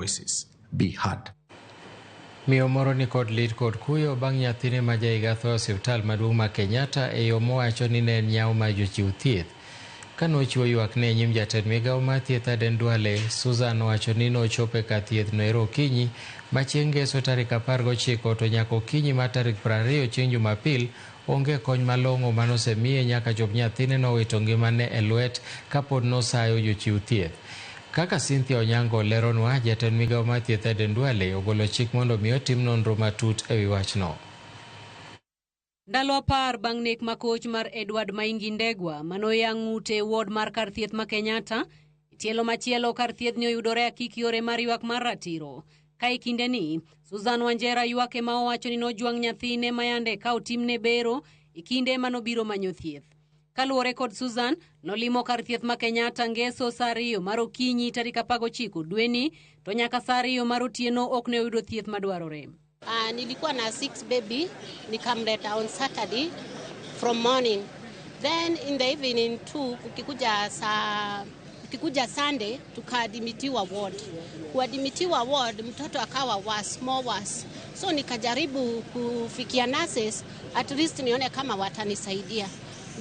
voices be heard. Miyo moro ni kod lit kod kuyo bang' nyathine ma jaiga tho osiptal maduong' ma Kenyatta e yo mowacho ni ne en nyawo mar jochiw thieth. Kanochiwo ywak ne nyim jatend migawo mar thieth Aden Duale, Susan owacho ni nochopo e kar thieth no ero okinyi ma chieng' ngeso tarik 19 to nyaka okinyi ma tarik 20 chieng' Jumapil onge kony malong'o manosemiye nyaka chop nyathine nowito ngimane e lwet kapod nosayo jochiw thieth. Kaka Cynthia Onyango leronwa, jatend migawo mar thieth Aden Duale ogolo chik mondo mi otim nonro matut e wi wachno. Ndalo 10 bang' nek makoch mar Edward Maingi Ndegwa manoyang' ute ward mar kar thieth ma Kenyatta, tielo machielo kar thieth ni oyudore akiki yore mar ywak mar ratiro. Ka ikinde ni, Susan Wanjera ywak ema owacho ni nojwang' nyathine mayande ka otimne bero ikinde manobiro manyo thieth. Kaluwore kod Susan, nolimo kar thieth ma Kenyatta ngeso saa 2 mar okinyi tarik 19 dweni, to nyaka saa 2 mar otieno ok ne oyudo thieth madwarore. Nilikuwa na 6 baby, nikamleta on Saturday from morning. Then in the evening too, ukikuja Sunday, tukadimitiwa ward. Kuadimitiwa ward, mtoto akawa more worse. So nikajaribu kufikia nurses, at least nione kama watanisaidia.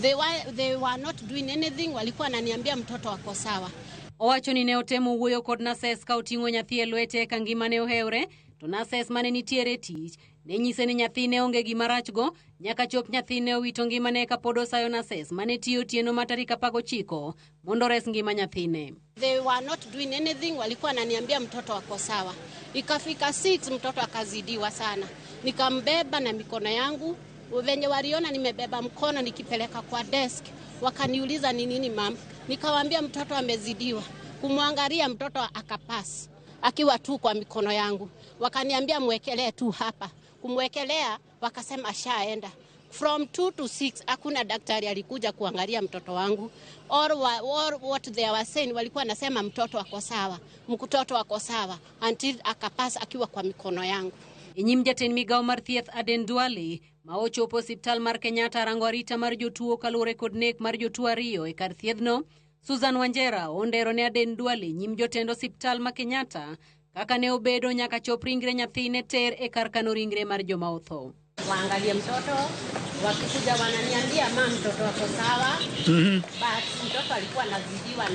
They were not doing anything, walikuwa wananiambia mtoto wako sawa. Owacho ni ne otemo wuoyo kod nurses ka oting'o nyathi e lwete ka ngimane ohewre, to nurses mane nitiere tich ne nyise ni nyathine onge gima rachgo nyaka chop nyathine owito ngimane ka pod osayo nurses mane tiyo otieno ma tarik 19 mondo res ngima nyathine. They were not doing anything, walikuwa wananiambia mtoto wako sawa. Ikafika 6 mtoto akazidiwa sana. Nikambeba na mikono yangu, venye waliona nimebeba mkono nikipeleka kwa desk, wakaniuliza ni nini mama. Nikawaambia mtoto amezidiwa. Kumwangalia mtoto akapasi akiwa tu kwa mikono yangu. Wakaniambia mwekelee tu hapa. Kumwekelea wakasema shaenda. From 2 to 6 hakuna daktari alikuja kuangalia mtoto wangu. Or what they were saying, walikuwa nasema mtoto wako sawa. Mtoto wako sawa until akapasi akiwa kwa mikono yangu. Nyim jatend migawo mar thieth Aden Duale ma ochopo osiptal mar Kenyatta rango arita mar jotuo kaluwore kod nek mar jotuo 2 e kar thiethno. Susan Wanjera ondero ne Aden Duale nyim jotend osiptal ma Kenyatta kaka ne obedo nyaka chop ringre nyathine ter e kar kano ringre mar joma otho. Waangalie mtoto, wakikuja wananiambia mama mtoto wako sawa. But mtoto alikuwa anazidiwa.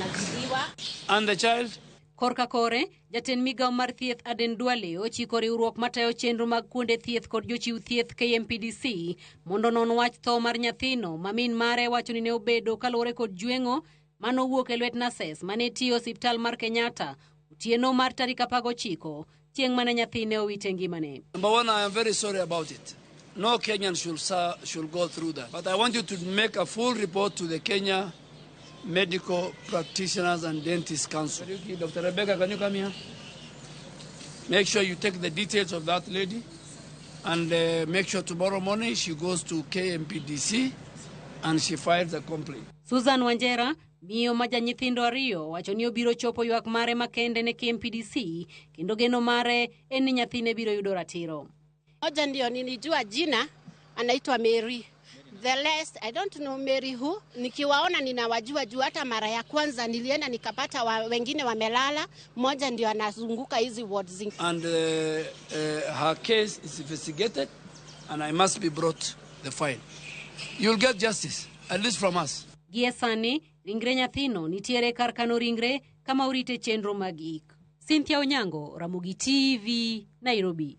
And the child? Korka kore, jatend migawo mar thieth Aden Duale ochiko riwruok matayo chenro mag kuonde thieth kod jochiw thieth KMPDC mondo non wach tho mar nyathino ma min mare wacho ni ne obedo kaluwore kod jweng'o manowuok e lwet nurses mane tiyo osiptal mar Kenyatta otieno mar tarik 19 chieng' mane nyathine owite ngimane. Number one, I am very sorry about it. No Kenyan should go through that. But I want you to make a full report to the Kenya Medical Practitioners and Dentists Council. Dr. Rebecca, can you come here? Make sure you take the details of that lady and make sure tomorrow morning she goes to KMPDC and she files a complaint. Susan Wanjera, miyo maja nyithindo 2 wacho ni obiro chopo ywak mare makende ne KMPDC kendo geno mare en ni nyathine biro yudo ratiro. Moja ndio nilijua jina anaitwa Mary. The rest, I don't know Mary who. Nikiwaona ninawajua juu hata mara ya kwanza nilienda nikapata wengine wamelala, mmoja ndio anazunguka hizi wards. And her case is investigated and I must be brought the file. You'll get justice, at least from us. Giesani, ringre nyathino nitiere kar kano ringre kama urite chenro magik. Cynthia Onyango, Ramogi TV, Nairobi.